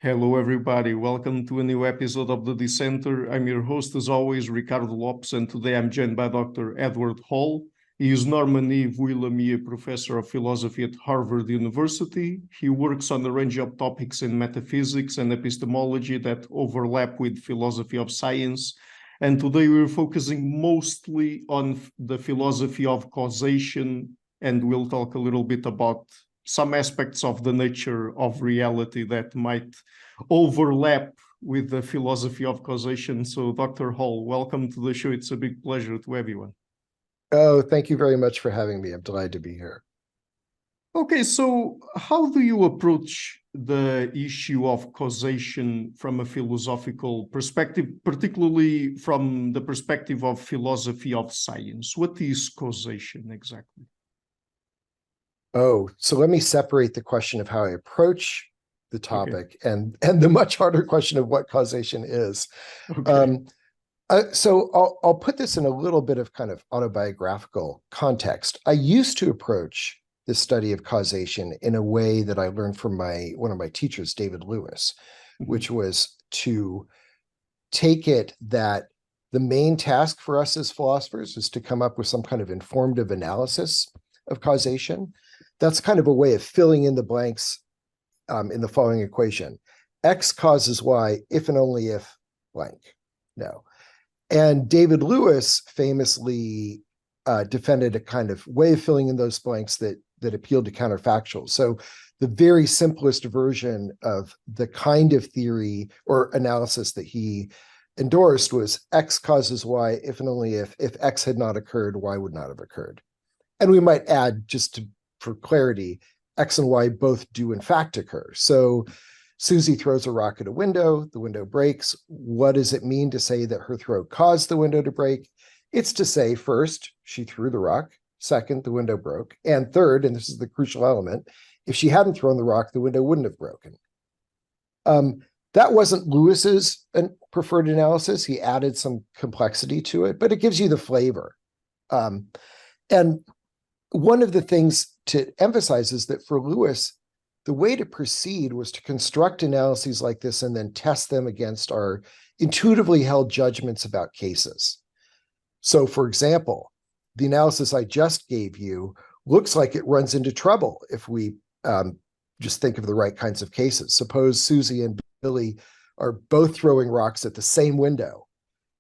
Hello, everybody. Welcome to a new episode of the Dissenter. I'm your host, as always, Ricardo Lopes, and today I'm joined by Dr. Edward Hall. He is Norman E. Vuilleumier Professor of Philosophy at Harvard University. He works on a range of topics in metaphysics and epistemology that overlap with philosophy of science. And today we're focusing mostly on the philosophy of causation, and we'll talk a little bit about some aspects of the nature of reality that might overlap with the philosophy of causation. So, Dr. Hall, welcome to the show. It's a big pleasure to have you on. Oh, thank you very much for having me. I'm delighted to be here. Okay, so how do you approach the issue of causation from a philosophical perspective, particularly from the perspective of philosophy of science? What is causation exactly? Oh, so let me separate the question of how I approach the topic and the much harder question of what causation is. Okay. So I'll put this in a little bit of kind of autobiographical context. I used to approach the study of causation in a way that I learned from one of my teachers, David Lewis, which was to take it that the main task for us as philosophers is to come up with some kind of informative analysis of causation. That's kind of a way of filling in the blanks in the following equation. X causes Y if and only if blank. No. And David Lewis famously defended a kind of way of filling in those blanks that appealed to counterfactuals. So the very simplest version of the kind of theory or analysis that he endorsed was X causes Y if and only if X had not occurred, Y would not have occurred. And we might add, for clarity, X and Y both do in fact occur. So Susie throws a rock at a window, the window breaks. What does it mean to say that her throw caused the window to break? It's to say, first, she threw the rock. Second, the window broke. And third, and this is the crucial element, if she hadn't thrown the rock, the window wouldn't have broken. That wasn't Lewis's preferred analysis. He added some complexity to it, but it gives you the flavor. And one of the things to emphasize is that for Lewis, the way to proceed was to construct analyses like this and then test them against our intuitively held judgments about cases. So, for example, the analysis I just gave you looks like it runs into trouble if we just think of the right kinds of cases. Suppose Susie and Billy are both throwing rocks at the same window,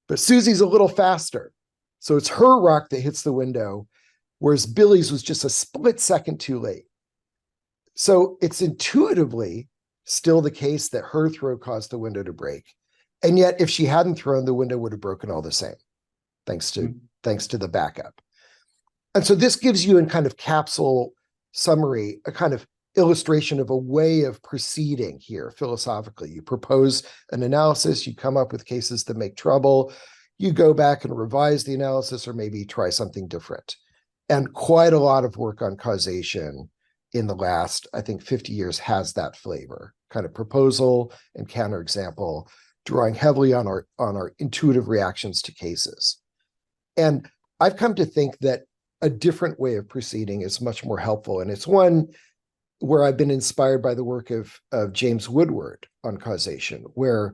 but Susie's a little faster. So it's her rock that hits the window, whereas Billy's was just a split second too late. So it's intuitively still the case that her throw caused the window to break. And yet, if she hadn't thrown, the window would have broken all the same, thanks to the backup. And so this gives you in kind of capsule summary, a kind of illustration of a way of proceeding here philosophically. You propose an analysis, you come up with cases that make trouble, you go back and revise the analysis or maybe try something different. And quite a lot of work on causation in the last, I think, 50 years has that flavor, kind of proposal and counterexample, drawing heavily on our intuitive reactions to cases. And I've come to think that a different way of proceeding is much more helpful. And it's one where I've been inspired by the work of James Woodward on causation, where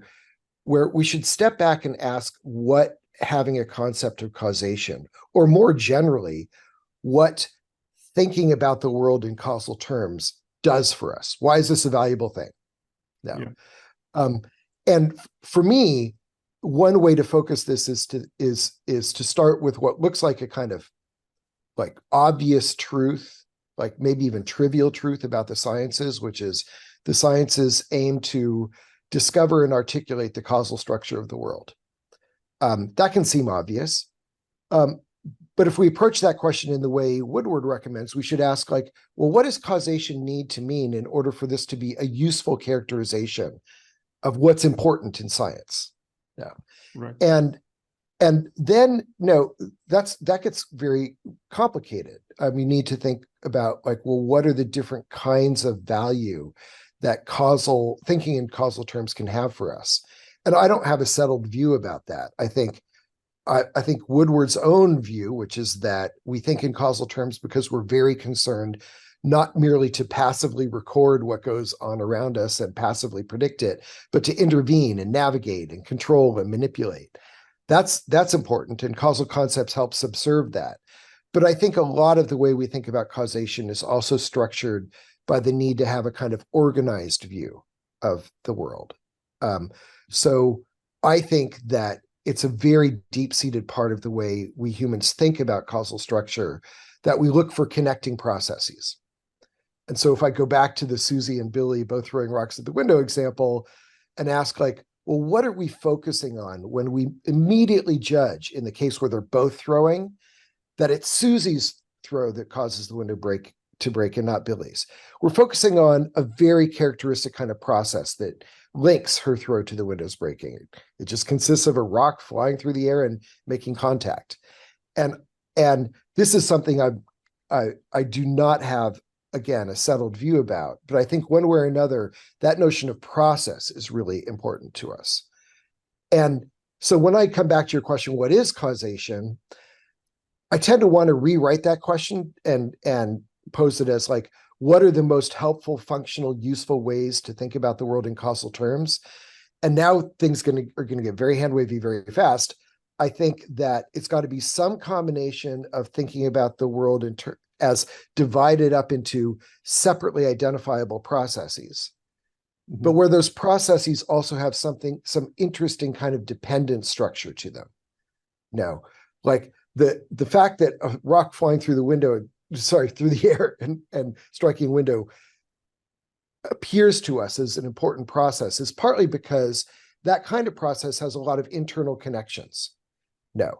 we should step back and ask what having a concept of causation, or more generally, what thinking about the world in causal terms does for us. Why is this a valuable thing? Now, and for me, one way to focus this is to start with what looks like a kind of like obvious truth, like maybe even trivial truth about the sciences, which is the sciences aim to discover and articulate the causal structure of the world. That can seem obvious. But if we approach that question in the way Woodward recommends, we should ask, like, well, what does causation need to mean in order for this to be a useful characterization of what's important in science? Yeah. Right. And then, that gets very complicated. We need to think about, like, well, what are the different kinds of value that causal thinking in causal terms can have for us? And I don't have a settled view about that. I think Woodward's own view, which is that we think in causal terms because we're very concerned not merely to passively record what goes on around us and passively predict it, but to intervene and navigate and control and manipulate. That's important, and causal concepts help subserve that. But I think a lot of the way we think about causation is also structured by the need to have a kind of organized view of the world. So I think that it's a very deep-seated part of the way we humans think about causal structure, that we look for connecting processes. And so if I go back to the Susie and Billy both throwing rocks at the window example and ask, like, well, what are we focusing on when we immediately judge, in the case where they're both throwing, that it's Susie's throw that causes the window to break and not Billy's? We're focusing on a very characteristic kind of process that links her throw to the window's breaking. It just consists of a rock flying through the air and making contact. And this is something I do not have, again, a settled view about, but I think one way or another, that notion of process is really important to us. And so when I come back to your question, what is causation? I tend to want to rewrite that question and pose it as, like, what are the most helpful, functional, useful ways to think about the world in causal terms? And now things are going to get very hand-wavy very fast. I think that it's got to be some combination of thinking about the world as divided up into separately identifiable processes, but where those processes also have some interesting kind of dependent structure to them. Now, like the fact that a rock flying through the air and striking a window appears to us as an important process is partly because that kind of process has a lot of internal connections. Now,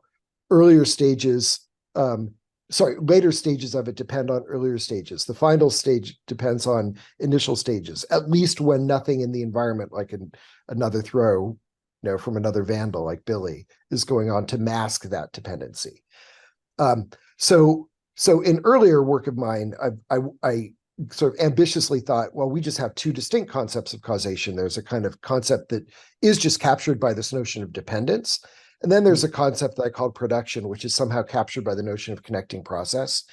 later stages of it depend on earlier stages. The final stage depends on initial stages, at least when nothing in the environment, like another throw, from another vandal like Billy, is going on to mask that dependency. So in earlier work of mine, I sort of ambitiously thought, well, we just have two distinct concepts of causation. There's a kind of concept that is just captured by this notion of dependence. And then there's a concept that I called production, which is somehow captured by the notion of connecting process.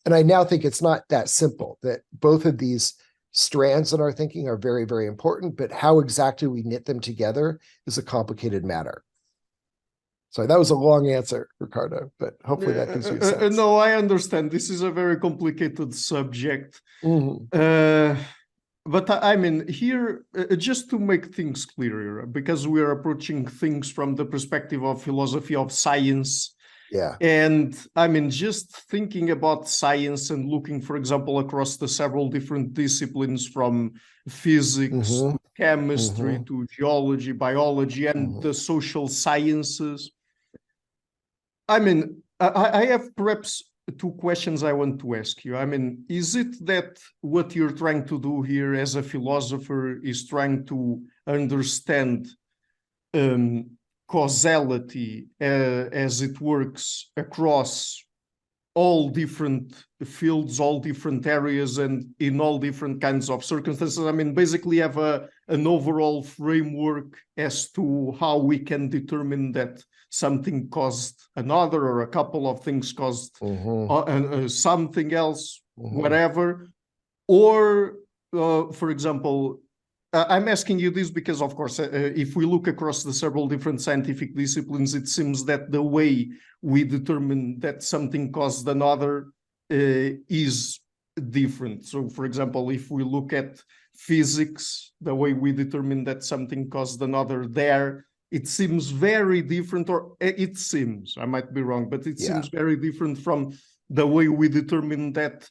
And I now think it's not that simple, that both of these strands in our thinking are very, very important, but how exactly we knit them together is a complicated matter. Sorry, that was a long answer, Ricardo, but hopefully that gives you a sense. No, I understand. This is a very complicated subject. But I mean, here, just to make things clearer, because we're approaching things from the perspective of philosophy of science. Yeah. And I mean, just thinking about science and looking, for example, across the several different disciplines, from physics to chemistry to geology, biology, and the social sciences. I mean, I have perhaps two questions I want to ask you. I mean, is it that what you're trying to do here as a philosopher is trying to understand causality as it works across all different fields, all different areas, and in all different kinds of circumstances? I mean, basically have an overall framework as to how we can determine that something caused another, or a couple of things caused something else, whatever. Or, for example, I'm asking you this because, of course, if we look across the several different scientific disciplines, it seems that the way we determine that something caused another is different. So, for example, if we look at physics, the way we determine that something caused another there, it seems very different, or it seems, I might be wrong, but it seems very different from the way we determine that,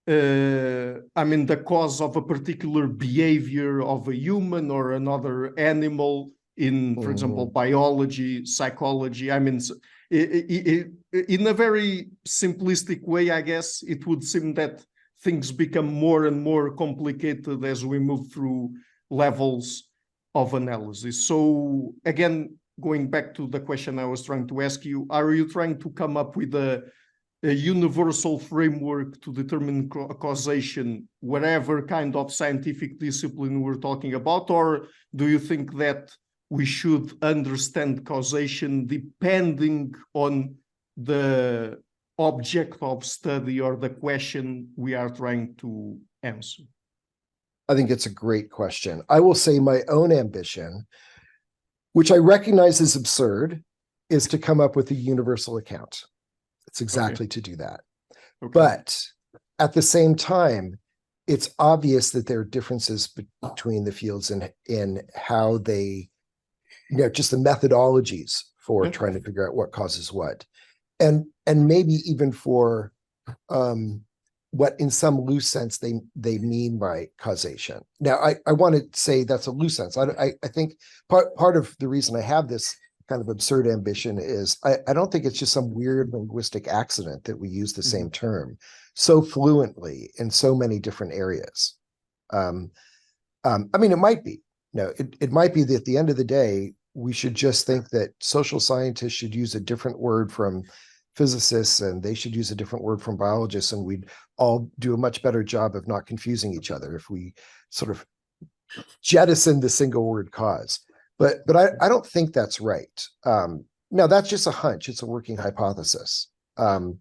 I mean, the cause of a particular behavior of a human or another animal in, for example, biology, psychology. I mean, in a very simplistic way, I guess, it would seem that things become more and more complicated as we move through levels of analysis. So again, going back to the question I was trying to ask you, are you trying to come up with a universal framework to determine causation, whatever kind of scientific discipline we're talking about? Or do you think that we should understand causation depending on the object of study or the question we are trying to answer? I think it's a great question. I will say my own ambition, which I recognize is absurd, is to come up with a universal account. It's exactly to do that. Okay. But at the same time, it's obvious that there are differences between the fields in how they, just the methodologies for trying to figure out what causes what. And maybe even for what in some loose sense they mean by causation. Now, I want to say that's a loose sense. I think part of the reason I have this kind of absurd ambition is I don't think it's just some weird linguistic accident that we use the same term so fluently in so many different areas. I mean, it might be. No, it might be that at the end of the day, we should just think that social scientists should use a different word from physicists, and they should use a different word from biologists, and we'd all do a much better job of not confusing each other if we sort of jettison the single word cause. But I don't think that's right. Now, that's just a hunch. It's a working hypothesis. But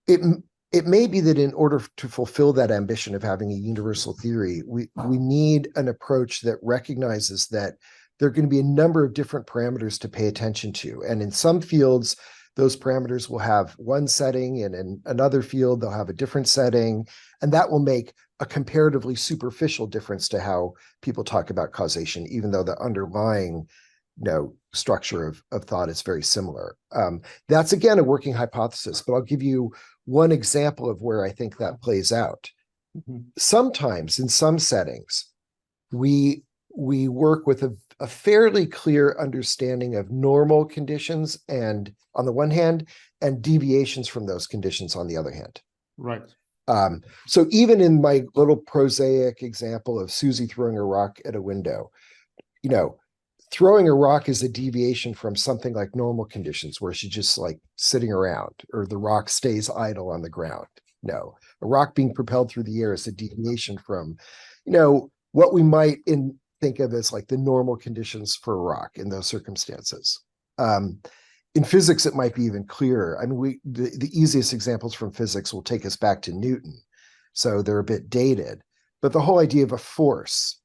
it may be that in order to fulfill that ambition of having a universal theory, we need an approach that recognizes that there are going to be a number of different parameters to pay attention to. And in some fields, those parameters will have one setting, and in another field, they'll have a different setting. And that will make a comparatively superficial difference to how people talk about causation, even though the underlying structure of thought is very similar. That's, again, a working hypothesis, but I'll give you one example of where I think that plays out. Sometimes in some settings, we work with a fairly clear understanding of normal conditions, and on the one hand, and deviations from those conditions on the other hand. Right. So even in my little prosaic example of Susie throwing a rock at a window, throwing a rock is a deviation from something like normal conditions where she's just like sitting around, or the rock stays idle on the ground. No, a rock being propelled through the air is a deviation from, what we might think of as like the normal conditions for a rock in those circumstances. In physics, it might be even clearer. I mean, the easiest examples from physics will take us back to Newton, so they're a bit dated. But the whole idea of a force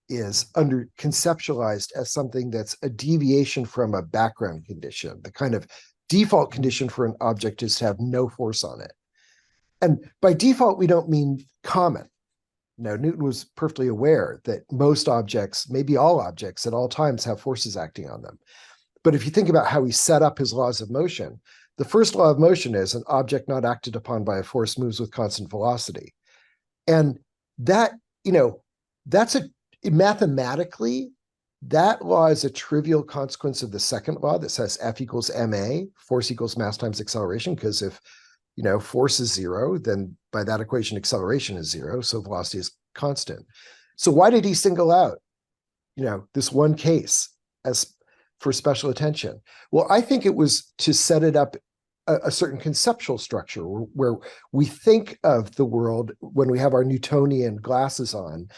is conceptualized as something that's a deviation from a background condition. The kind of default condition for an object is to have no force on it. And by default, we don't mean common. Now, Newton was perfectly aware that most objects, maybe all objects at all times, have forces acting on them. But if you think about how he set up his laws of motion, the first law of motion is an object not acted upon by a force moves with constant velocity. And that, mathematically, that law is a trivial consequence of the second law that says F equals ma, force equals mass times acceleration, because if force is zero, then by that equation, acceleration is zero, so velocity is constant. So why did he single out, this one case as for special attention? Well, I think it was to set it up a certain conceptual structure where we think of the world when we have our Newtonian glasses on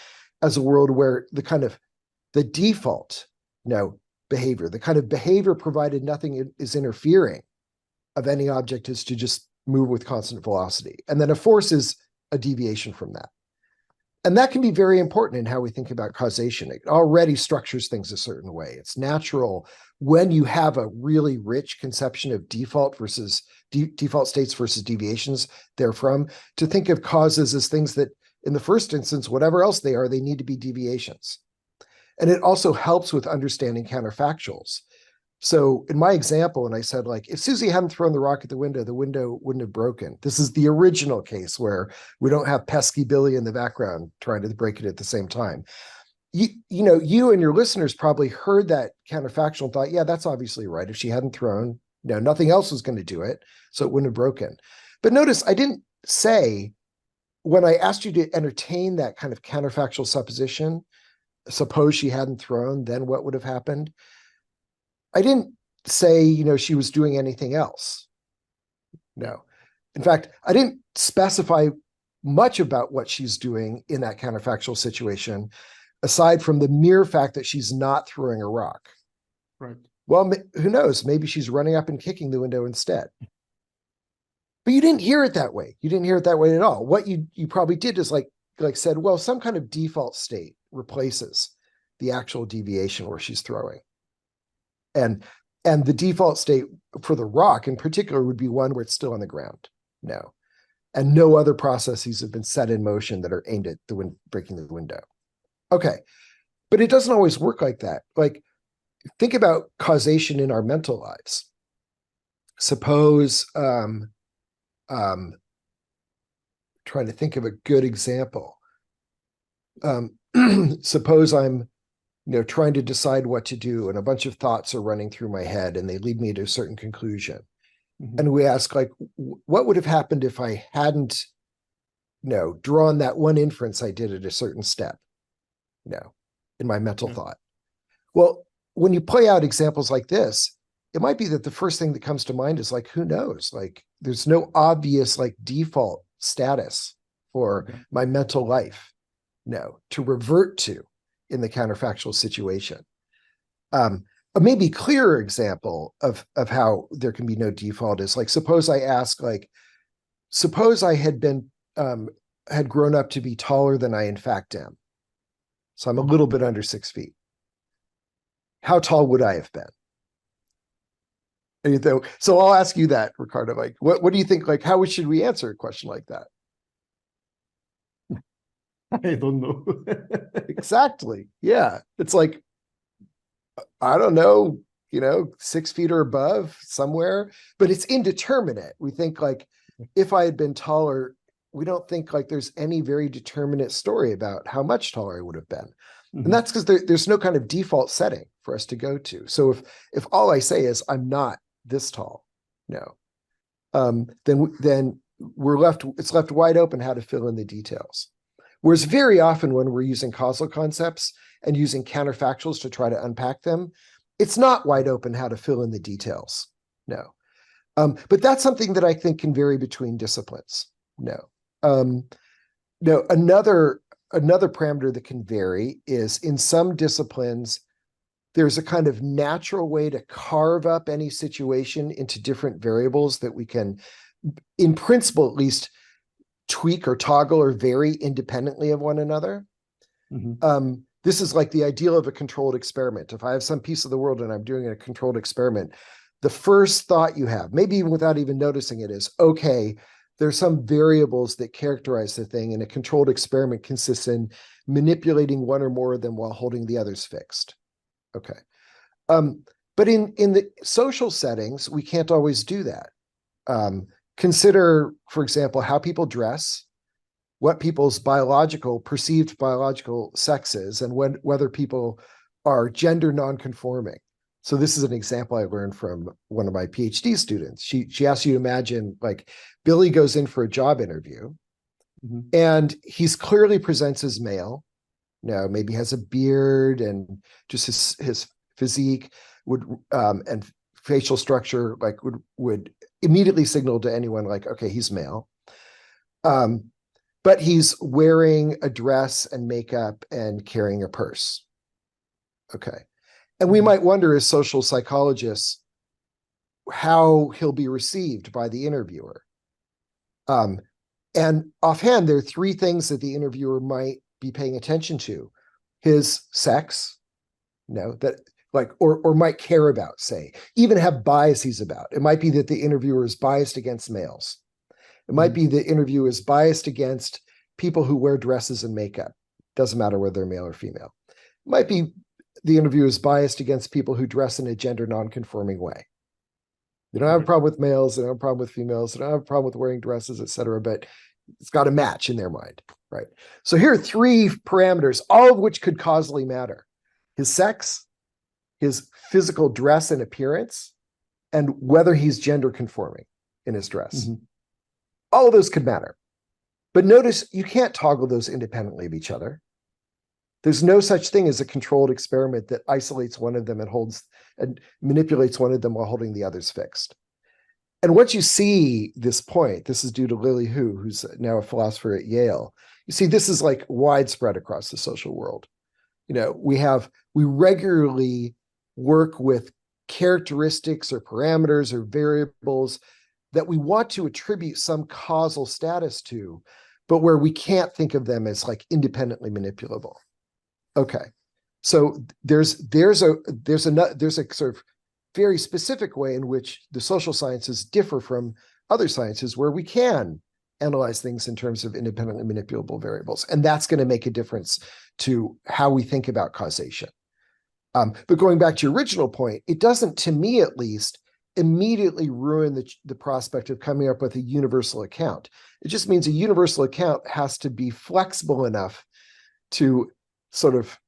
as a world where the default, behavior, the kind of behavior provided nothing is interfering of any object is to just move with constant velocity. And then a force is a deviation from that. And that can be very important in how we think about causation. It already structures things a certain way. It's natural when you have a really rich conception of default states versus deviations therefrom, to think of causes as things that, in the first instance, whatever else they are, they need to be deviations. And it also helps with understanding counterfactuals. So in my example, and I said, if Susie hadn't thrown the rock at the window wouldn't have broken. This is the original case where we don't have pesky Billy in the background trying to break it at the same time. You and your listeners probably heard that counterfactual and thought, yeah, that's obviously right. If she hadn't thrown, nothing else was going to do it, so it wouldn't have broken. But notice I didn't say, when I asked you to entertain that kind of counterfactual supposition, suppose she hadn't thrown, then what would have happened? I didn't say, she was doing anything else. No. In fact, I didn't specify much about what she's doing in that counterfactual situation, aside from the mere fact that she's not throwing a rock. Right. Well, who knows? Maybe she's running up and kicking the window instead. But you didn't hear it that way. You didn't hear it that way at all. What you probably did is like said, well, some kind of default state replaces the actual deviation where she's throwing. And the default state for the rock in particular would be one where it's still on the ground. No. And no other processes have been set in motion that are aimed at breaking the window. Okay. But it doesn't always work like that. Like, think about causation in our mental lives. Suppose, trying to think of a good example. Suppose I'm, trying to decide what to do, and a bunch of thoughts are running through my head, and they lead me to a certain conclusion. Mm-hmm. And we ask, like, what would have happened if I hadn't, drawn that one inference I did at a certain step, in my mental thought? Well, when you play out examples like this, it might be that the first thing that comes to mind is like, who knows? Like, there's no obvious like default status for my mental life, to revert to in the counterfactual situation. A maybe clearer example of how there can be no default is like, suppose I ask, like, suppose I had been, had grown up to be taller than I in fact am. So I'm a little bit under 6 feet. How tall would I have been? So I'll ask you that, Ricardo. Like, what do you think? Like, how should we answer a question like that? I don't know. Exactly. Yeah. It's like, I don't know, 6 feet or above somewhere, but it's indeterminate. We think like, if I had been taller, we don't think like there's any very determinate story about how much taller I would have been. Mm-hmm. And that's because there's no kind of default setting for us to go to. So if all I say is I'm not this tall, then it's left wide open how to fill in the details. Whereas very often when we're using causal concepts and using counterfactuals to try to unpack them, it's not wide open how to fill in the details. No. But that's something that I think can vary between disciplines. Another parameter that can vary is in some disciplines, there's a kind of natural way to carve up any situation into different variables that we can, in principle at least, tweak or toggle or vary independently of one another. Mm-hmm. This is like the ideal of a controlled experiment. If I have some piece of the world and I'm doing a controlled experiment, the first thought you have, maybe even without even noticing it, is, okay, there's some variables that characterize the thing, and a controlled experiment consists in manipulating one or more of them while holding the others fixed. Okay. But in the social settings, we can't always do that. Consider, for example, how people dress, what people's perceived biological sex is, and whether people are gender nonconforming. So this is an example I learned from one of my PhD students. She asked you to imagine, like, Billy goes in for a job interview, mm-hmm. and he's clearly presents as male. Maybe has a beard and just his physique would and facial structure like would immediately signal to anyone like, okay, he's male. But he's wearing a dress and makeup and carrying a purse. Okay. And we might wonder as social psychologists how he'll be received by the interviewer. And offhand, there are three things that the interviewer might be paying attention to: his sex, or might care about, say, even have biases about. It might be that the interviewer is biased against males. It might be the interviewer is biased against people who wear dresses and makeup. Doesn't matter whether they're male or female. It might be the interviewer is biased against people who dress in a gender nonconforming way. They don't have a problem with males, they don't have a problem with females, they don't have a problem with wearing dresses, etc. But it's got to match in their mind, right? So here are three parameters, all of which could causally matter: his sex, his physical dress and appearance, and whether he's gender conforming in his dress. Mm-hmm. All of those could matter. But notice you can't toggle those independently of each other. There's no such thing as a controlled experiment that isolates one of them and holds and manipulates one of them while holding the others fixed. And once you see this point, this is due to Lily Hu, who's now a philosopher at Yale. You see, this is like widespread across the social world. We regularly work with characteristics or parameters or variables that we want to attribute some causal status to, but where we can't think of them as like independently manipulable. Okay, so there's a sort of very specific way in which the social sciences differ from other sciences where we can analyze things in terms of independently manipulable variables. And that's going to make a difference to how we think about causation. But going back to your original point, it doesn't, to me at least, immediately ruin the prospect of coming up with a universal account. It just means a universal account has to be flexible enough to sort of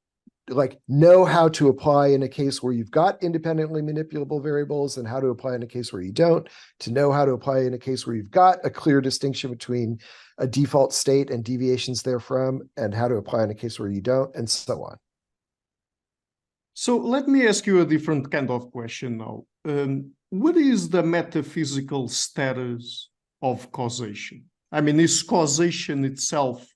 like know how to apply in a case where you've got independently manipulable variables and how to apply in a case where you don't, to know how to apply in a case where you've got a clear distinction between a default state and deviations therefrom, and how to apply in a case where you don't, and so on. So let me ask you a different kind of question now. What is the metaphysical status of causation? I mean, is causation itself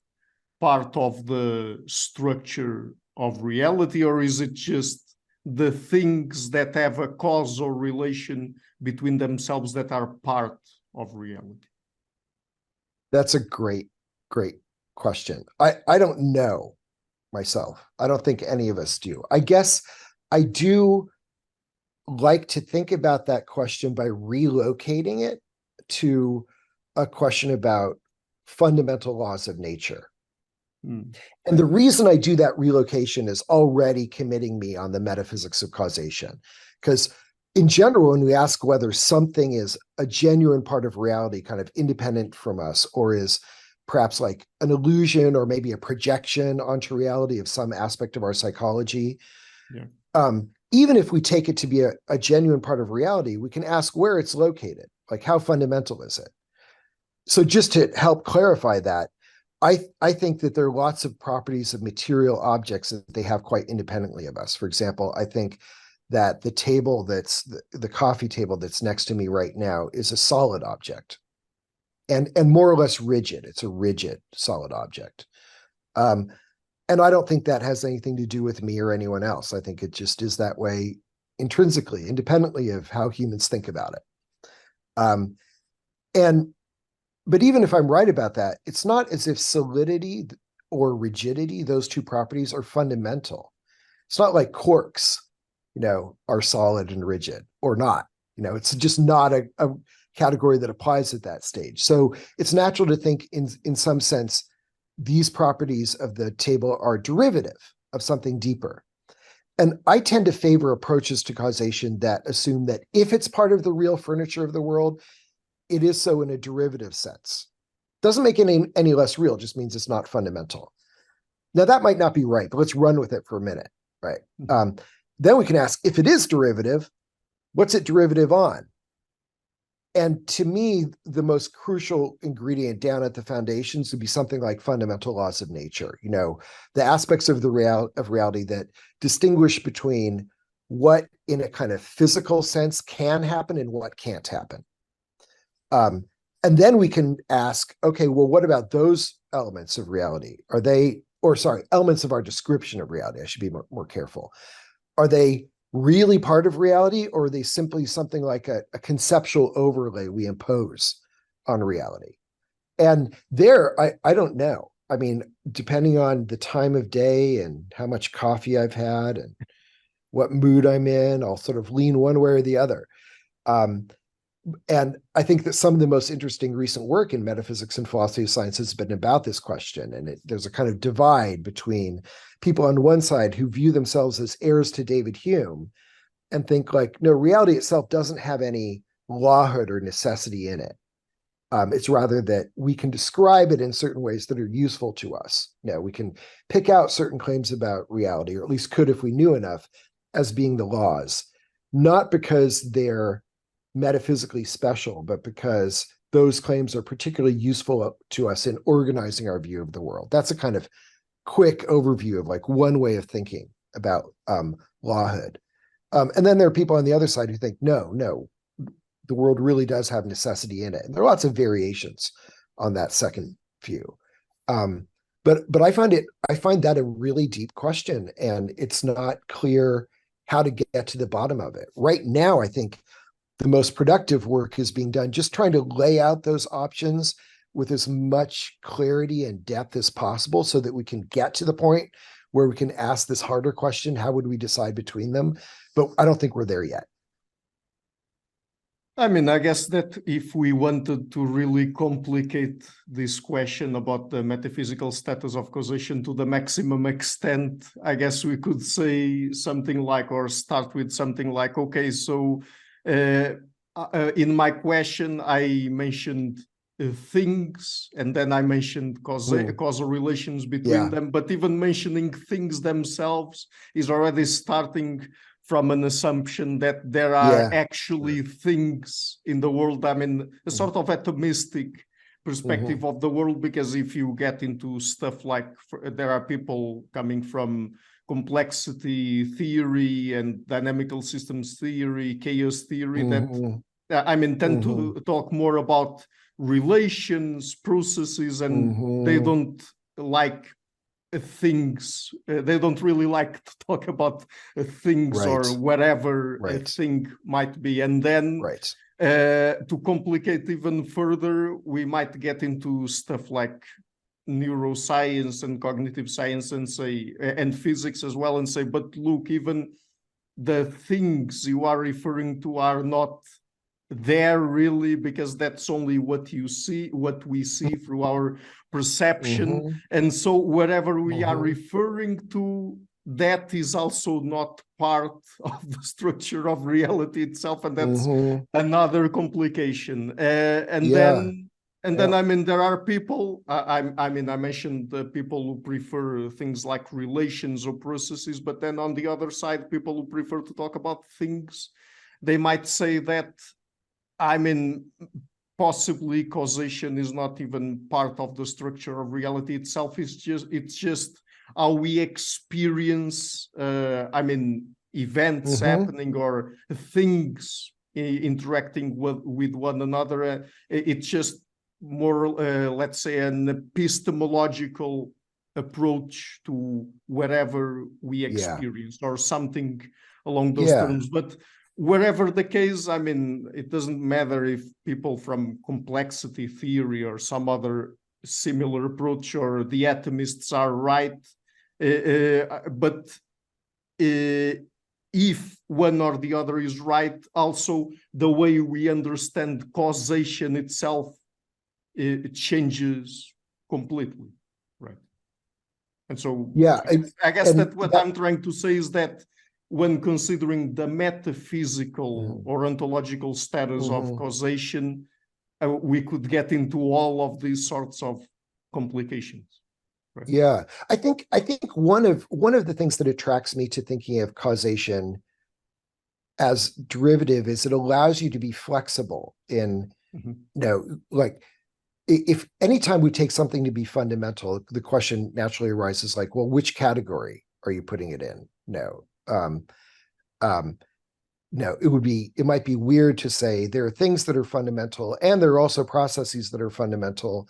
part of the structure of reality, or is it just the things that have a causal relation between themselves that are part of reality? That's a great question. I don't know myself. I don't think any of us do. I guess I do like to think about that question by relocating it to a question about fundamental laws of nature. And the reason I do that relocation is already committing me on the metaphysics of causation. Because in general, when we ask whether something is a genuine part of reality, kind of independent from us, or is perhaps like an illusion or maybe a projection onto reality of some aspect of our psychology, even if we take it to be a genuine part of reality, we can ask where it's located, like how fundamental is it? So just to help clarify that, I think that there are lots of properties of material objects that they have quite independently of us. For example, I think that the table that's the coffee table that's next to me right now is a solid object, and more or less rigid. It's a rigid solid object. And I don't think that has anything to do with me or anyone else. I think it just is that way intrinsically, independently of how humans think about it. But even if I'm right about that, it's not as if solidity or rigidity, those two properties, are fundamental. It's not like quarks, are solid and rigid or not. It's just not a category that applies at that stage. So it's natural to think in some sense, these properties of the table are derivative of something deeper. And I tend to favor approaches to causation that assume that if it's part of the real furniture of the world, it is so in a derivative sense. Doesn't make it any less real, just means it's not fundamental. Now that might not be right, but let's run with it for a minute, right? Then we can ask, if it is derivative, what's it derivative on? And to me, the most crucial ingredient down at the foundations would be something like fundamental laws of nature. The aspects of reality that distinguish between what, in a kind of physical sense, can happen and what can't happen. And then we can ask, okay, well, what about those elements of reality? Elements of our description of reality? I should be more careful. Are they really part of reality, or are they simply something like a conceptual overlay we impose on reality? And there, I don't know. I mean, depending on the time of day and how much coffee I've had and what mood I'm in, I'll sort of lean one way or the other. And I think that some of the most interesting recent work in metaphysics and philosophy of science has been about this question. And there's a kind of divide between people on one side who view themselves as heirs to David Hume and think like, no, reality itself doesn't have any lawhood or necessity in it. It's rather that we can describe it in certain ways that are useful to us. We can pick out certain claims about reality, or at least could if we knew enough, as being the laws, not because they're metaphysically special, but because those claims are particularly useful to us in organizing our view of the world. That's a kind of quick overview of like one way of thinking about lawhood. And then there are people on the other side who think, no, the world really does have necessity in it. And there are lots of variations on that second view. But I find that a really deep question, and it's not clear how to get to the bottom of it. Right now, I think the most productive work is being done just trying to lay out those options with as much clarity and depth as possible so that we can get to the point where we can ask this harder question, how would we decide between them? But I don't think we're there yet. I mean, I guess that if we wanted to really complicate this question about the metaphysical status of causation to the maximum extent, I guess we could say something like, or start with something like, okay, so in my question, I mentioned things, and then I mentioned causal relations between them, but even mentioning things themselves is already starting from an assumption that there are actually things in the world. I mean, a sort of atomistic perspective of the world, because if you get into stuff like, there are people coming from complexity theory and dynamical systems theory, chaos theory, that, I mean, tend to talk more about relations, processes, and they don't like things. They don't really like to talk about things or whatever a thing might be. And then to complicate even further, we might get into stuff like neuroscience and cognitive science and say, and physics as well, and say, but look, even the things you are referring to are not there really, because that's only what you see, what we see through our perception. And so whatever we are referring to, that is also not part of the structure of reality itself, and that's another complication. And then I mean, there are people, I mean, I mentioned the people who prefer things like relations or processes, but then on the other side, people who prefer to talk about things, they might say that, I mean, possibly causation is not even part of the structure of reality itself. It's just how we experience, I mean, events happening or things interacting with one another. It's just more, let's say, an epistemological approach to whatever we experience or something along those terms. But wherever the case, I mean, it doesn't matter if people from complexity theory or some other similar approach or the atomists are right, but if one or the other is right, also the way we understand causation itself, it changes completely, right? And so I guess that what I'm trying to say is that when considering the metaphysical or ontological status of causation, we could get into all of these sorts of complications. Right? Yeah, I think one of the things that attracts me to thinking of causation as derivative is it allows you to be flexible in, you know, like if anytime we take something to be fundamental, the question naturally arises like, well, which category are you putting it in? No. No, it might be weird to say there are things that are fundamental and there are also processes that are fundamental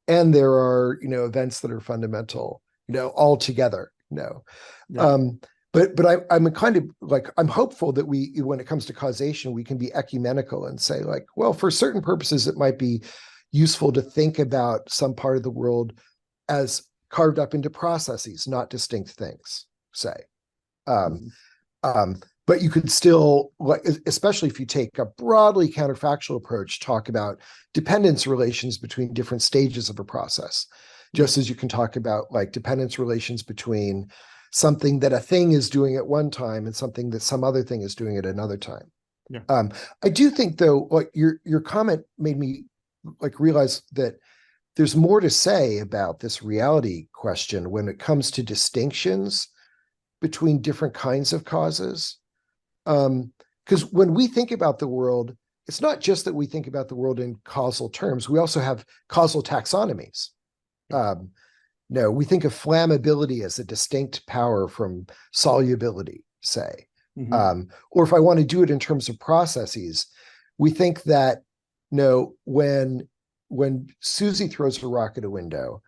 and there are, you know, events that are fundamental, you know, all together. No. But I'm kind of like, I'm hopeful that when it comes to causation, we can be ecumenical and say like, well, for certain purposes, it might be useful to think about some part of the world as carved up into processes, not distinct things, say. But you could still, especially if you take a broadly counterfactual approach, talk about dependence relations between different stages of a process, just as you can talk about like dependence relations between something that a thing is doing at one time and something that some other thing is doing at another time. I do think though, like your comment made me like realize that there's more to say about this reality question when it comes to distinctions between different kinds of causes. Because when we think about the world, it's not just that we think about the world in causal terms, we also have causal taxonomies. No, we think of flammability as a distinct power from solubility, say. Or if I want to do it in terms of processes, we think that, no, when Susie throws a rock at a window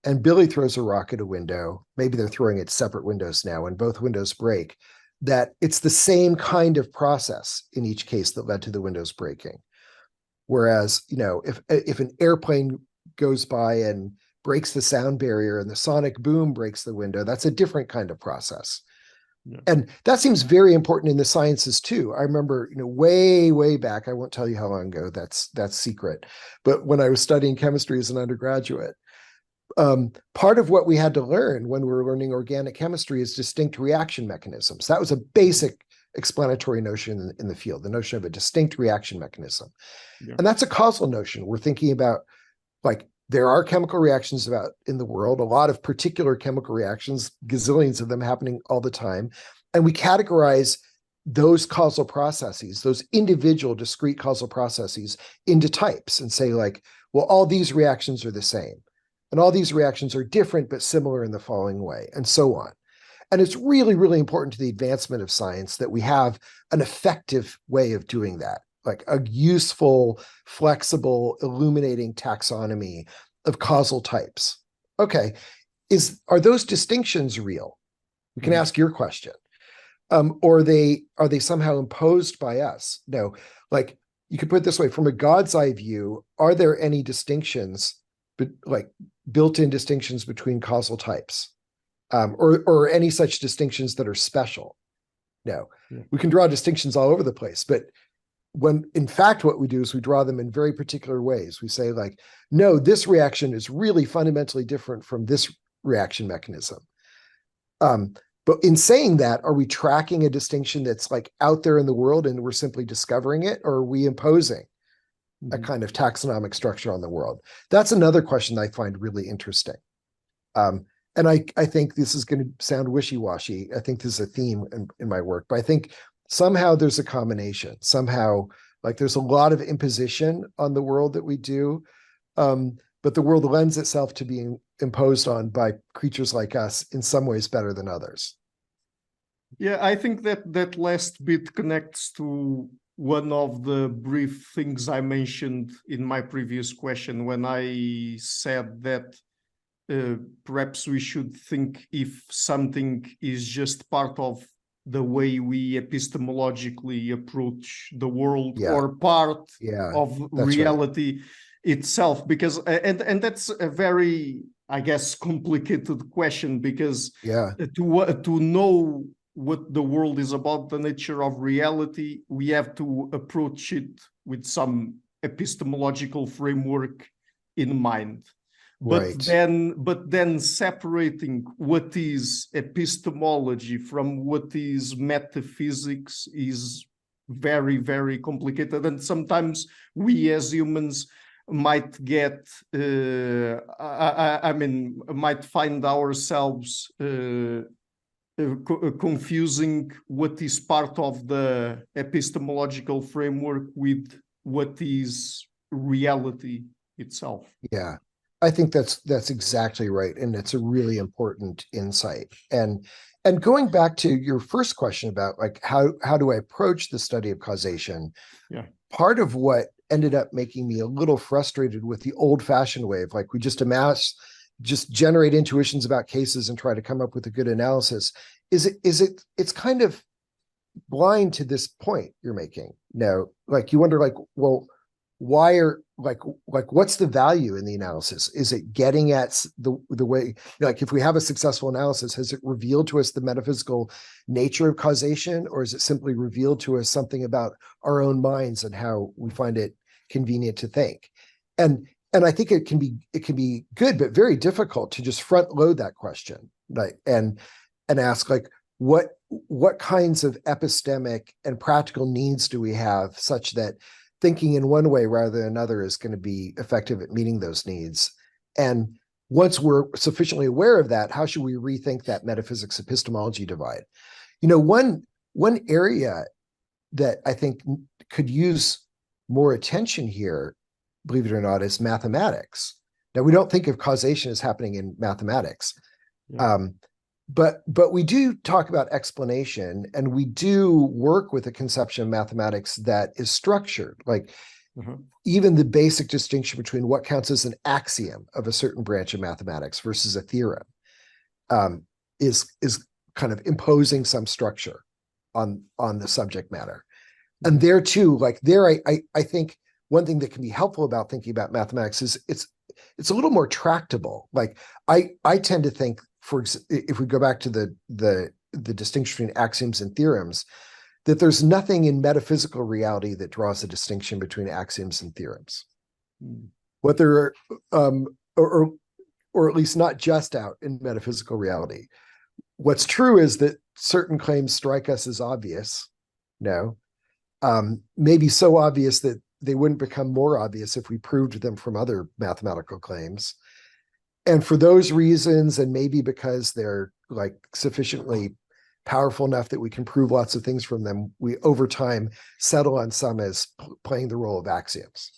and Billy throws a rock at a window, maybe they're throwing at separate windows now, and both windows break, that it's the same kind of process in each case that led to the windows breaking. Whereas, if an airplane goes by and breaks the sound barrier and the sonic boom breaks the window, that's a different kind of process. Yeah. And that seems very important in the sciences too. I remember, way back, I won't tell you how long ago, that's secret. But when I was studying chemistry as an undergraduate, part of what we had to learn when we were learning organic chemistry is distinct reaction mechanisms. That was a basic explanatory notion in the field, the notion of a distinct reaction mechanism. Yeah. And that's a causal notion. We're thinking about, like, there are chemical reactions in the world, a lot of particular chemical reactions, gazillions of them happening all the time. And we categorize those causal processes, those individual discrete causal processes, into types and say, like, well, all these reactions are the same. And all these reactions are different but similar in the following way, and so on. And it's really, really important to the advancement of science that we have an effective way of doing that, like a useful, flexible, illuminating taxonomy of causal types. Okay, are those distinctions real? We can ask your question. Or are they somehow imposed by us? No, like, you could put it this way: from a God's eye view, are there any distinctions, like built-in distinctions between causal types, or any such distinctions that are special? No. Yeah. We can draw distinctions all over the place, but when in fact what we do is we draw them in very particular ways. We say, like, no, this reaction is really fundamentally different from this reaction mechanism. But in saying that, are we tracking a distinction that's, like, out there in the world and we're simply discovering it, or are we imposing a kind of taxonomic structure on the world? That's another question I find really interesting. And I think this is going to sound wishy-washy. I think this is a theme in my work, but I think somehow there's a combination. Somehow, like, there's a lot of imposition on the world that we do, but the world lends itself to being imposed on by creatures like us in some ways better than others. Yeah, I think that last bit connects to one of the brief things I mentioned in my previous question, when I said that perhaps we should think if something is just part of the way we epistemologically approach the world, or part of reality itself, because and that's a very, I guess, complicated question, because to know what the world is about, the nature of reality, we have to approach it with some epistemological framework in mind. But then separating what is epistemology from what is metaphysics is very, very complicated. And sometimes we as humans might get, might find ourselves confusing what is part of the epistemological framework with what is reality itself. Yeah. I think that's exactly right, and it's a really important insight. And going back to your first question about, like, how do I approach the study of causation? Yeah, part of what ended up making me a little frustrated with the old-fashioned way of, like, we just generate intuitions about cases and try to come up with a good analysis. It's kind of blind to this point you're making. No, like, you wonder, like, well, why are, like what's the value in the analysis? Is it getting at the way, like, if we have a successful analysis, has it revealed to us the metaphysical nature of causation, or is it simply revealed to us something about our own minds and how we find it convenient to think? And I think it can be good, but very difficult to just front load that question, like, and ask, like, what kinds of epistemic and practical needs do we have such that thinking in one way rather than another is going to be effective at meeting those needs? And once we're sufficiently aware of that, how should we rethink that metaphysics epistemology divide? One area that I think could use more attention here, believe it or not, is mathematics. Now, we don't think of causation as happening in mathematics. Yeah. But we do talk about explanation, and we do work with a conception of mathematics that is structured. Like, even the basic distinction between what counts as an axiom of a certain branch of mathematics versus a theorem is kind of imposing some structure. on the subject matter. And there too, like there, I think one thing that can be helpful about thinking about mathematics is it's a little more tractable. Like I tend to think, if we go back to the distinction between axioms and theorems, that there's nothing in metaphysical reality that draws a distinction between axioms and theorems. What there are, or at least not just out in metaphysical reality. What's true is that certain claims strike us as obvious, maybe so obvious that they wouldn't become more obvious if we proved them from other mathematical claims. And for those reasons, and maybe because they're like sufficiently powerful enough that we can prove lots of things from them, we over time settle on some as playing the role of axioms.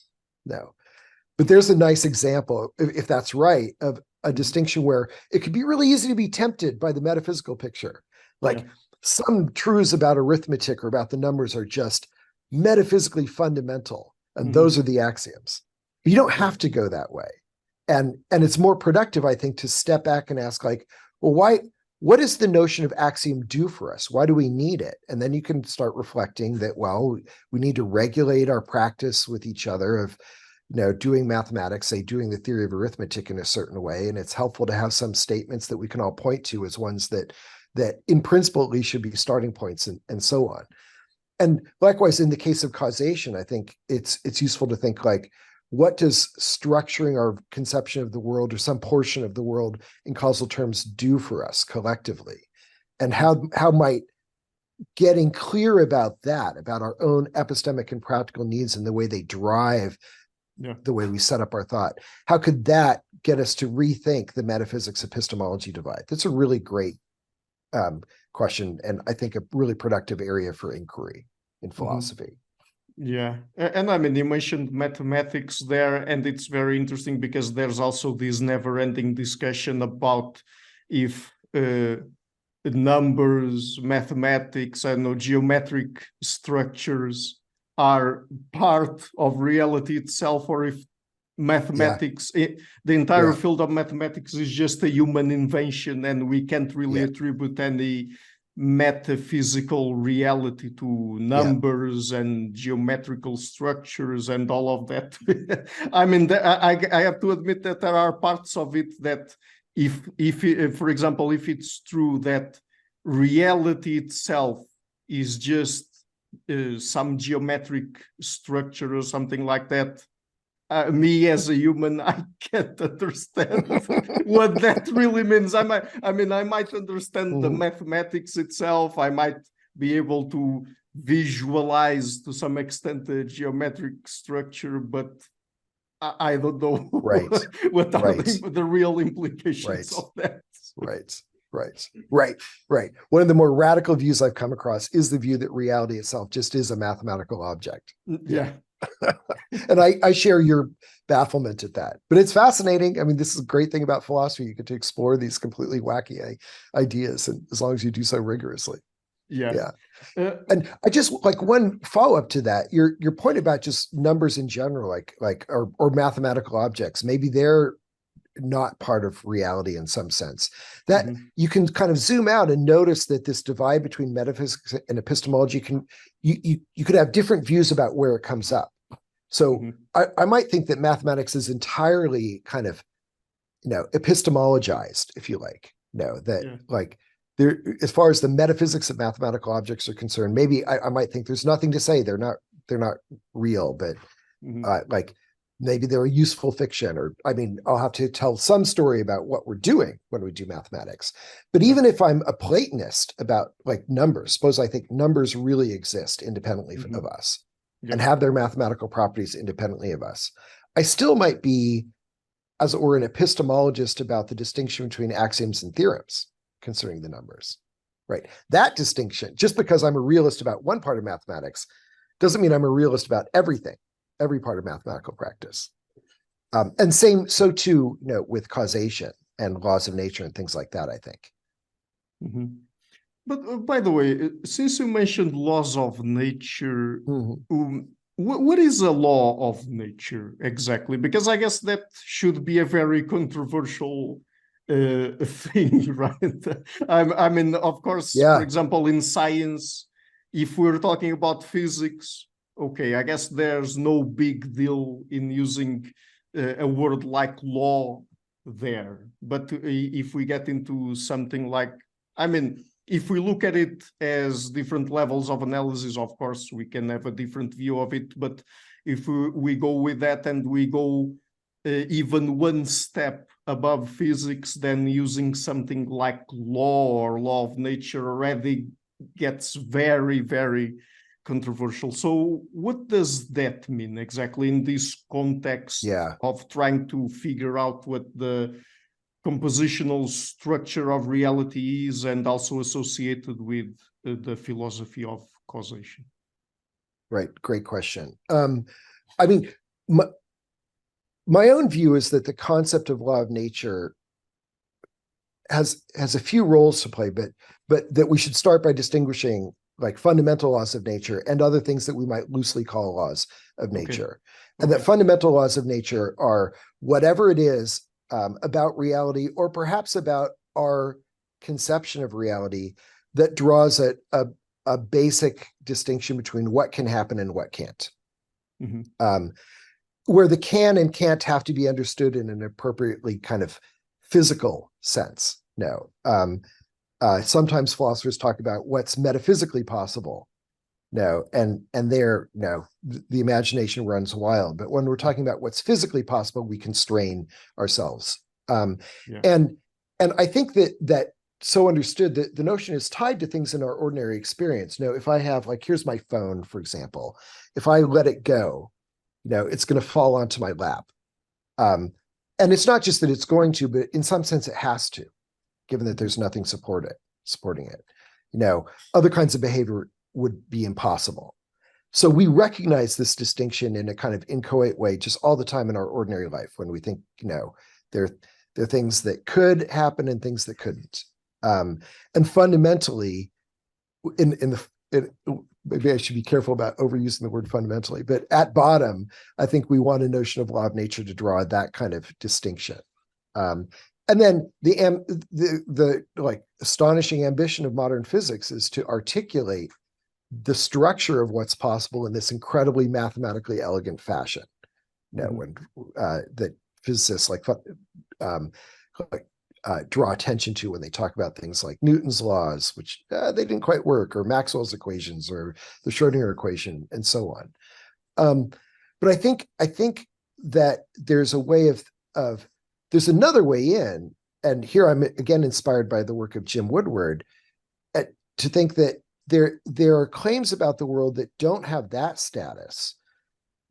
But there's a nice example, if that's right, of a distinction where it could be really easy to be tempted by the metaphysical picture. Like some truths about arithmetic or about the numbers are just metaphysically fundamental, and those are the axioms. But you don't have to go that way. And it's more productive, I think, to step back and ask, like, well, what does the notion of axiom do for us? Why do we need it? And then you can start reflecting that, well, we need to regulate our practice with each other of, doing mathematics, say doing the theory of arithmetic in a certain way. And it's helpful to have some statements that we can all point to as ones that in principle at least should be starting points, and so on. And likewise, in the case of causation, I think it's useful to think, like, what does structuring our conception of the world or some portion of the world in causal terms do for us collectively? And how might getting clear about that, about our own epistemic and practical needs and the way they drive the way we set up our thought, how could that get us to rethink the metaphysics epistemology divide? That's a really great question, and I think a really productive area for inquiry in philosophy. Yeah, and I mean, you mentioned mathematics there, and it's very interesting because there's also this never-ending discussion about if numbers, mathematics, I know, geometric structures are part of reality itself, or if mathematics, the entire field of mathematics is just a human invention, and we can't really attribute any metaphysical reality to numbers and geometrical structures and all of that. I mean, I have to admit that there are parts of it that if for example, if it's true that reality itself is just some geometric structure or something like that, me as a human, I can't understand what that really means. I might understand the mathematics itself. I might be able to visualize to some extent the geometric structure, but I don't know what are the real implications of that. Right. One of the more radical views I've come across is the view that reality itself just is a mathematical object. Yeah. And I share your bafflement at that, but it's fascinating. I mean, this is a great thing about philosophy. You get to explore these completely wacky ideas, and as long as you do so rigorously. And I just like one follow-up to that, your point about just numbers in general, or mathematical objects, maybe they're not part of reality in some sense, that you can kind of zoom out and notice that this divide between metaphysics and epistemology you could have different views about where it comes up. So I might think that mathematics is entirely kind of, epistemologized, if you like, like there, as far as the metaphysics of mathematical objects are concerned, maybe I might think there's nothing to say. They're not real, but like maybe they're a useful fiction, or I'll have to tell some story about what we're doing when we do mathematics. But even if I'm a Platonist about like numbers, suppose I think numbers really exist independently of us and have their mathematical properties independently of us, I still might be, as it were, an epistemologist about the distinction between axioms and theorems concerning the numbers, right? That distinction, just because I'm a realist about one part of mathematics, doesn't mean I'm a realist about everything, every part of mathematical practice. And so too, with causation and laws of nature and things like that, I think. But by the way, since you mentioned laws of nature, what is a law of nature exactly? Because I guess that should be a very controversial thing, right? I mean, of course, for example, in science, if we're talking about physics, okay, I guess there's no big deal in using a word like law there. But if we get into something like, I mean, if we look at it as different levels of analysis, of course, we can have a different view of it. But if we go with that and we go even one step above physics, then using something like law or law of nature already gets very, very controversial. So what does that mean exactly in this context of trying to figure out what the compositional structure of reality is, and also associated with the philosophy of causation? Right, great question. I mean, my own view is that the concept of law of nature has a few roles to play, but that we should start by distinguishing like fundamental laws of nature and other things that we might loosely call laws of nature. And that fundamental laws of nature are whatever it is about reality, or perhaps about our conception of reality, that draws a basic distinction between what can happen and what can't. Where the can and can't have to be understood in an appropriately kind of physical sense. No. Sometimes philosophers talk about what's metaphysically possible. No, and there, no, the imagination runs wild. But when we're talking about what's physically possible, we constrain ourselves. And I think that so understood that the notion is tied to things in our ordinary experience. Now, if I have, like, here's my phone, for example, if I let it go, it's going to fall onto my lap. And it's not just that it's going to, but in some sense it has to, given that there's nothing supporting it. Other kinds of behavior would be impossible. So we recognize this distinction in a kind of inchoate way just all the time in our ordinary life when we think, there are things that could happen and things that couldn't. And fundamentally, maybe I should be careful about overusing the word fundamentally, but at bottom, I think we want a notion of law of nature to draw that kind of distinction. And then the like astonishing ambition of modern physics is to articulate the structure of what's possible in this incredibly mathematically elegant fashion. When that physicists draw attention to when they talk about things like Newton's laws, which they didn't quite work, or Maxwell's equations, or the Schrodinger equation, and so on. But I think that there's a way of there's another way in, and here I'm again inspired by the work of Jim Woodward, to think that there are claims about the world that don't have that status,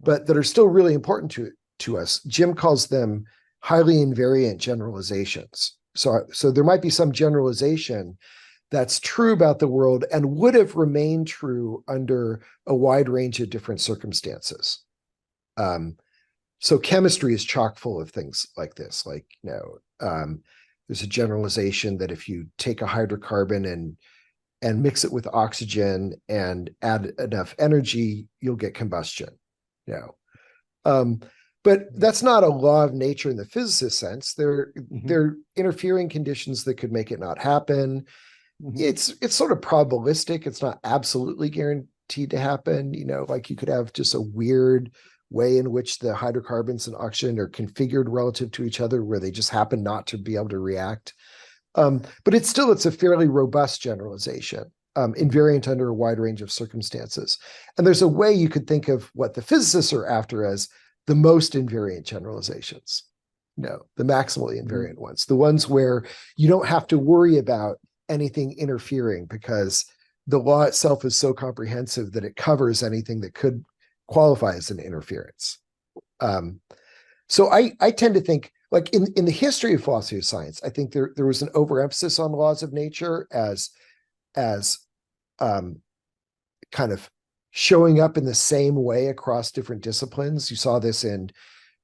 but that are still really important to us. Jim calls them highly invariant generalizations. So there might be some generalization that's true about the world and would have remained true under a wide range of different circumstances. So chemistry is chock full of things like this. There's a generalization that if you take a hydrocarbon and mix it with oxygen and add enough energy, you'll get combustion. But that's not a law of nature in the physicist sense. They're interfering conditions that could make it not happen. It's sort of probabilistic. It's not absolutely guaranteed to happen. Like you could have just a weird way in which the hydrocarbons and oxygen are configured relative to each other, where they just happen not to be able to react. But it's a fairly robust generalization, invariant under a wide range of circumstances. And there's a way you could think of what the physicists are after as the most invariant generalizations. The maximally invariant ones, the ones where you don't have to worry about anything interfering because the law itself is so comprehensive that it covers anything that could qualify as an interference. So I tend to think, like in the history of philosophy of science, I think there was an overemphasis on laws of nature as kind of showing up in the same way across different disciplines. You saw this in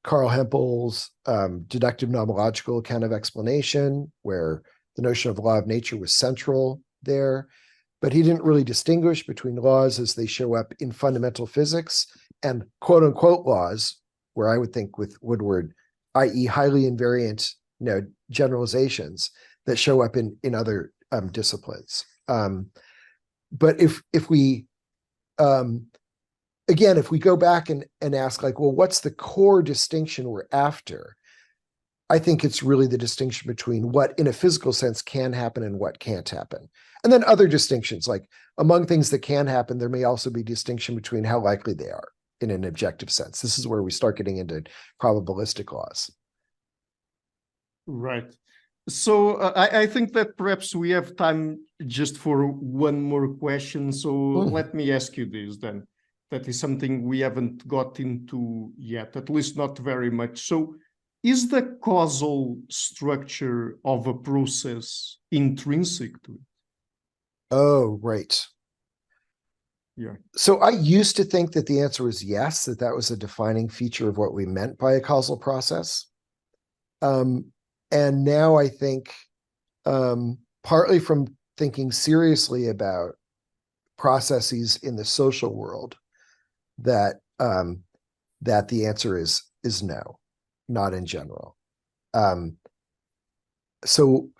Carl Hempel's deductive nomological account of explanation, where the notion of law of nature was central there, but he didn't really distinguish between laws as they show up in fundamental physics and quote unquote laws, where I would think with Woodward, i.e. highly invariant generalizations that show up in other disciplines. but if we again, if we go back and ask like, well, what's the core distinction we're after? I think it's really the distinction between what in a physical sense can happen and what can't happen. And then other distinctions, like among things that can happen, there may also be distinction between how likely they are in an objective sense. This is where we start getting into probabilistic laws. Right. So I think that perhaps we have time just for one more question. So let me ask you this then. That is something we haven't got into yet, at least not very much. So is the causal structure of a process intrinsic to it? Oh, right. Yeah. So I used to think that the answer was yes, that was a defining feature of what we meant by a causal process. And now I think, partly from thinking seriously about processes in the social world, that that the answer is no, not in general. So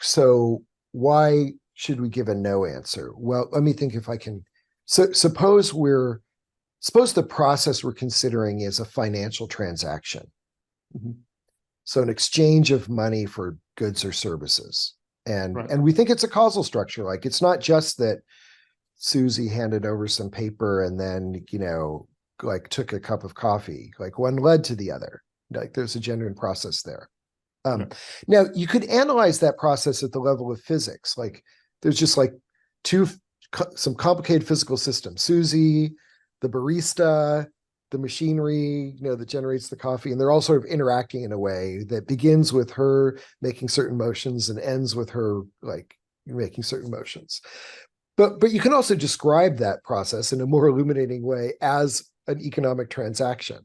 why should we give a no answer? Well, let me think if I can. So suppose the process we're considering is a financial transaction. Mm-hmm. So an exchange of money for goods or services. And right. And we think it's a causal structure. Like it's not just that Susie handed over some paper and then, like took a cup of coffee, like one led to the other. Like there's a genuine process there. Now you could analyze that process at the level of physics. Like there's just like some complicated physical systems. Susie, the barista, the machinery, that generates the coffee, and they're all sort of interacting in a way that begins with her making certain motions and ends with her like making certain motions. But you can also describe that process in a more illuminating way as an economic transaction.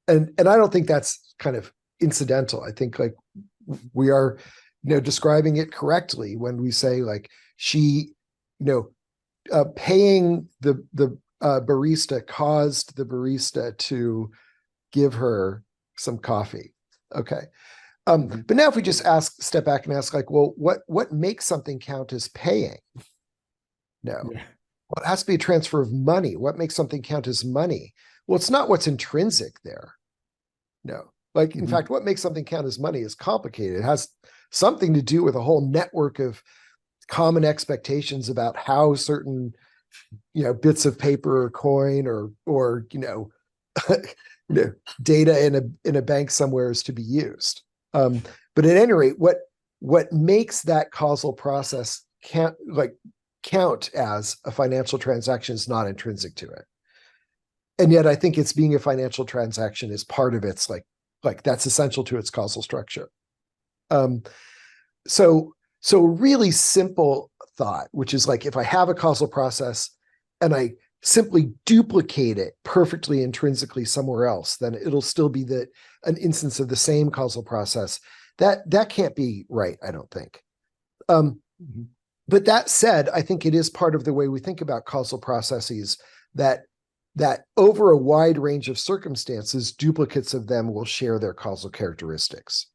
And I don't think that's kind of incidental. I think like we are, describing it correctly when we say like she, paying the barista caused the barista to give her some coffee. Okay. But now if we just step back and ask like, well, what makes something count as paying? No. Yeah. Well, it has to be a transfer of money. What makes something count as money? Well, it's not what's intrinsic there. No. Like, in fact, what makes something count as money is complicated. It has something to do with a whole network of common expectations about how certain, bits of paper or coin or data in a bank somewhere is to be used. But at any rate, what makes that causal process count as a financial transaction is not intrinsic to it. And yet I think it's being a financial transaction is part of its like that's essential to its causal structure. So really simple thought, which is like if I have a causal process and I simply duplicate it perfectly intrinsically somewhere else, then it'll still be an instance of the same causal process. That can't be right, I don't think. But that said, I think it is part of the way we think about causal processes that over a wide range of circumstances, duplicates of them will share their causal characteristics.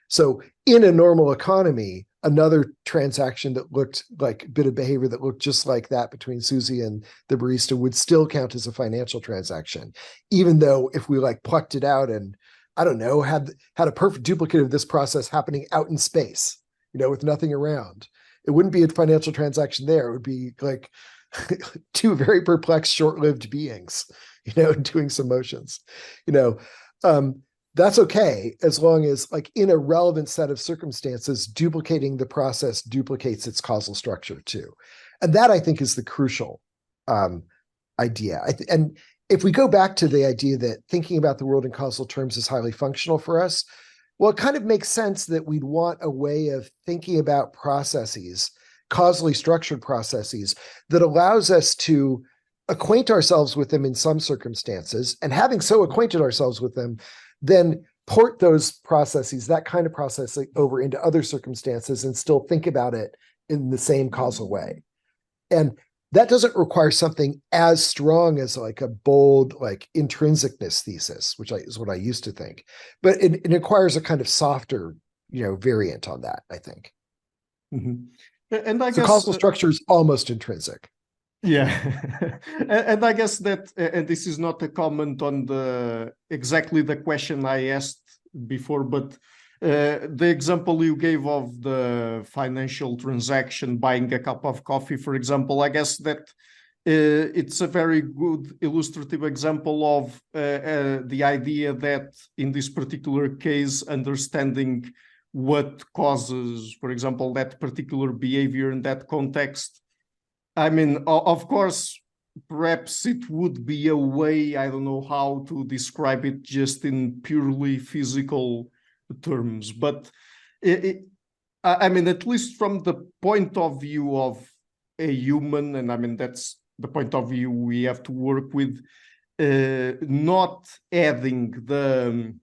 So in a normal economy, another transaction that looked like a bit of behavior that looked just like that between Susie and the barista would still count as a financial transaction, even though if we like plucked it out and, I don't know, had a perfect duplicate of this process happening out in space, with nothing around, it wouldn't be a financial transaction there. It would be like two very perplexed, short-lived beings, doing some motions, that's okay, as long as like in a relevant set of circumstances, duplicating the process duplicates its causal structure too. And that I think is the crucial idea. And if we go back to the idea that thinking about the world in causal terms is highly functional for us, well, it kind of makes sense that we'd want a way of thinking about processes, causally structured processes, that allows us to acquaint ourselves with them in some circumstances, and having so acquainted ourselves with them, then port those processes, that kind of processing, over into other circumstances and still think about it in the same causal way. And that doesn't require something as strong as like a bold, like intrinsicness thesis, which is what I used to think. But it requires a kind of softer, variant on that, I think. And I so guess causal structure is almost intrinsic. Yeah, and I guess that, and this is not a comment on exactly the question I asked before, but the example you gave of the financial transaction, buying a cup of coffee, for example, I guess that it's a very good illustrative example of the idea that in this particular case, understanding what causes, for example, that particular behavior in that context. I mean, of course, perhaps it would be a way, I don't know how to describe it just in purely physical terms, but I mean, at least from the point of view of a human, and I mean, that's the point of view we have to work with, not adding the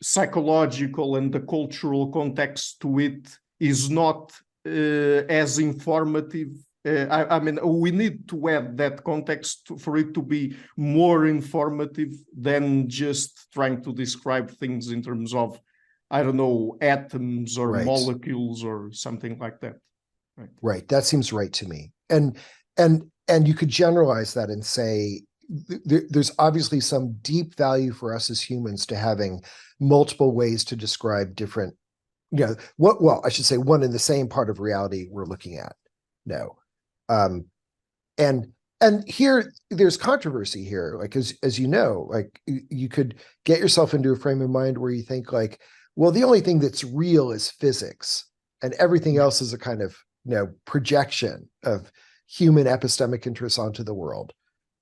psychological and the cultural context to it is not as informative. I mean, we need to add that context for it to be more informative than just trying to describe things in terms of, I don't know, atoms or Right. molecules or something like that. Right. Right. That seems right to me. And you could generalize that and say there's obviously some deep value for us as humans to having multiple ways to describe different, well, I should say one in the same part of reality we're looking at. No. And here there's controversy here, like as you know, like you could get yourself into a frame of mind where you think like, well, the only thing that's real is physics, and everything else is a kind of projection of human epistemic interests onto the world.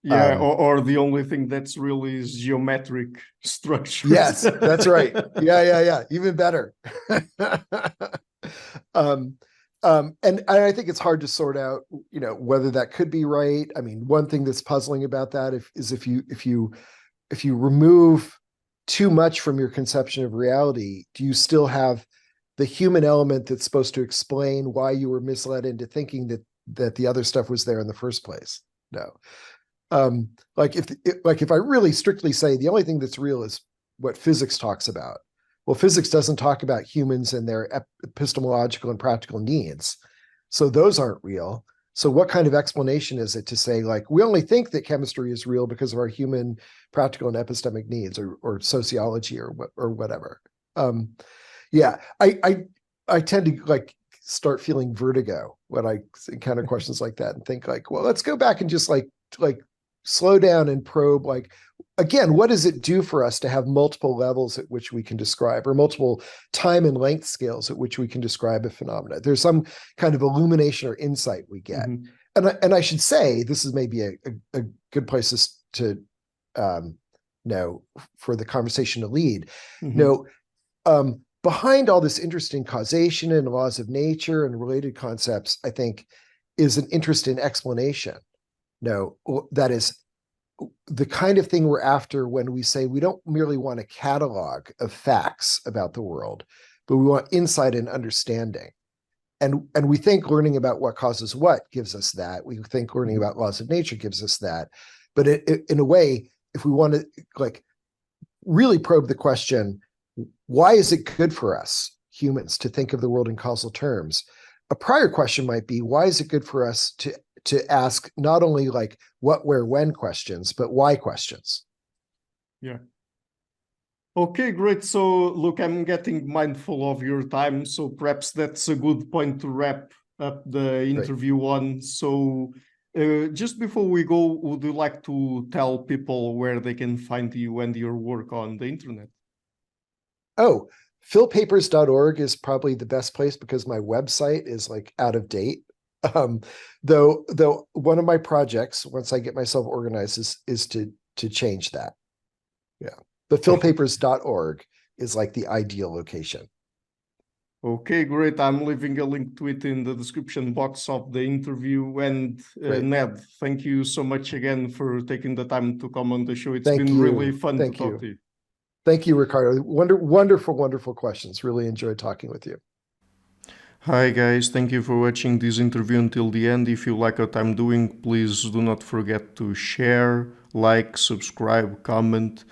Yeah, or the only thing that's real is geometric structures. Yes, that's right. Yeah. Even better. And I think it's hard to sort out, whether that could be right. I mean, one thing that's puzzling about that is if you remove too much from your conception of reality, do you still have the human element that's supposed to explain why you were misled into thinking that the other stuff was there in the first place? No. Like if I really strictly say the only thing that's real is what physics talks about. Well, physics doesn't talk about humans and their epistemological and practical needs. So those aren't real. So what kind of explanation is it to say, like, we only think that chemistry is real because of our human practical and epistemic needs, or sociology or whatever? Yeah, I tend to like start feeling vertigo when I encounter questions like that and think like, well, let's go back and just like slow down and probe, like, again, what does it do for us to have multiple levels at which we can describe, or multiple time and length scales at which we can describe a phenomena? There's some kind of illumination or insight we get. Mm-hmm. And I should say, this is maybe a good place to for the conversation to lead. Mm-hmm. Behind all this interest in causation and laws of nature and related concepts, I think, is an interest in explanation. That is the kind of thing we're after when we say we don't merely want a catalog of facts about the world, but we want insight and understanding. And we think learning about what causes what gives us that. We think learning about laws of nature gives us that. But in a way, if we want to like really probe the question, why is it good for us humans to think of the world in causal terms? A prior question might be, why is it good for us to ask not only like what, where, when questions, but why questions? Yeah. Okay, great. So look, I'm getting mindful of your time, so perhaps that's a good point to wrap up the interview on. So just before we go, would you like to tell people where they can find you and your work on the internet? Oh, philpapers.org is probably the best place because my website is like out of date. Though one of my projects, once I get myself organized, is to change that. Yeah. But philpapers.org is like the ideal location. Okay, great. I'm leaving a link to it in the description box of the interview. And Ned, thank you so much again for taking the time to come on the show. It's been really fun to talk to you. Thank you, Ricardo. Wonderful questions. Really enjoyed talking with you. Hi guys, thank you for watching this interview until the end. If you like what I'm doing, please do not forget to share, like, subscribe, comment,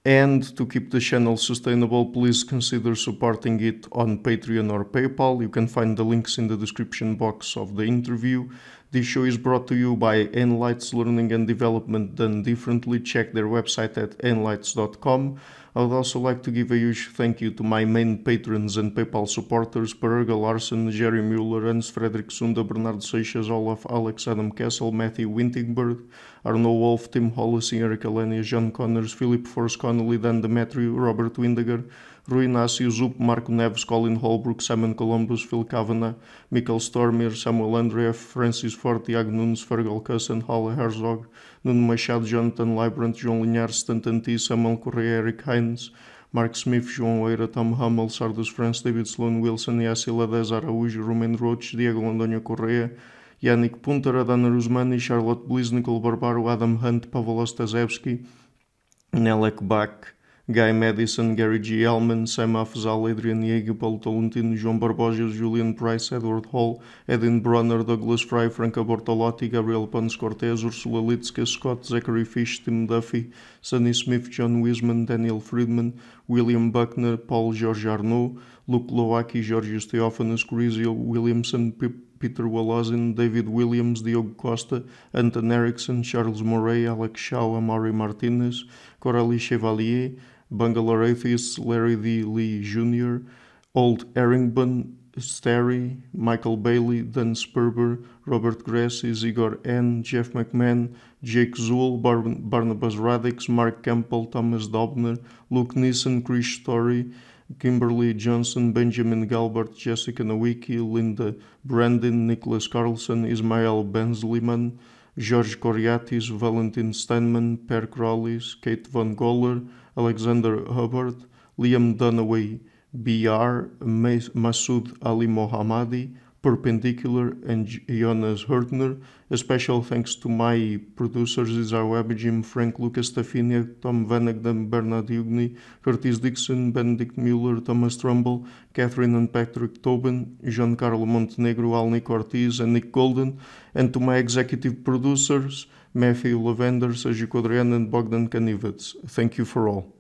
and to keep the channel sustainable, please consider supporting it on Patreon or PayPal. You can find the links in the description box of the interview. This show is brought to you by Enlights Learning and Development Done Differently. Check their website at enlights.com. I would also like to give a huge thank you to my main patrons and PayPal supporters: Perga Larson, Jerry Mueller, Hans Frederick Sunda, Bernardo Seixas, Olaf, Alex, Adam Kessel, Matthew Wintingberg, Arno Wolf, Tim Hollis, Eric Alenia, John Connors, Philip Force Connolly, Dan Demetrio, Robert Windegar, Rui Inácio, Zup, Marco Neves, Colin Holbrook, Simon Columbus, Phil Kavanagh, Michael Stormer, Samuel Andreev, Francis Ford, Tiago Nunes, Fergal Cusson, Hala Herzog, Nuno Machado, Jonathan Librant, João Linhares, Stanton T, Samuel Correia, Eric Hines, Mark Smith, João Oeira, Tom Hummel, Sardus France, David Sloan Wilson, Yacila Dez Araújo, Romain Roach, Diego Landonho Correia, Yannick Punter, Adana Rusmani, Charlotte Bliss, Nicole Barbaro, Adam Hunt, Pavel Ostaszewski, Nelek Bach, Guy Madison, Gary G. Elman, Sam Afzal, Adrian Yeager, Paulo Tolentino, João Barbosa, Julian Price, Edward Hall, Edin Bronner, Douglas Fry, Franca Bortolotti, Gabriel Pons Cortez, Ursula Litska, Scott, Zachary Fish, Tim Duffy, Sonny Smith, John Wiseman, Daniel Friedman, William Buckner, Paul George Arnaud, Luke Lowacki, Georgios Theophanes, Corizio Williamson, Peter Wallazin, David Williams, Diogo Costa, Anton Erickson, Charles Morey, Alex Shaw, Amari Martinez, Coralie Chevalier, Bangalore Atheists, Larry D. Lee Jr., Old Errington, Sterry, Michael Bailey, Dan Sperber, Robert Grassi, Igor N., Jeff McMahon, Jake Zool, Barnabas Radix, Mark Campbell, Thomas Dobner, Luke Neeson, Chris Story, Kimberly Johnson, Benjamin Galbert, Jessica Nowicki, Linda Brandon, Nicholas Carlson, Ismael Benzliman, George Coriatis, Valentin Steinman, Per Crowleys, Kate Von Goller, Alexander Hubbard, Liam Dunaway, B.R., Masood Ali Mohammadi, Perpendicular, and Jonas Hertner. A special thanks to my producers, Isar Webjim, Frank Lucas Tafinia, Tom Vanagdam, Bernard Hugni, Curtis Dixon, Benedict Mueller, Thomas Trumbull, Catherine and Patrick Tobin, Giancarlo Montenegro, Alnick Ortiz, and Nick Golden, and to my executive producers, Matthew Lavender, Sergio Codrian, and Bogdan Kanivets. Thank you for all.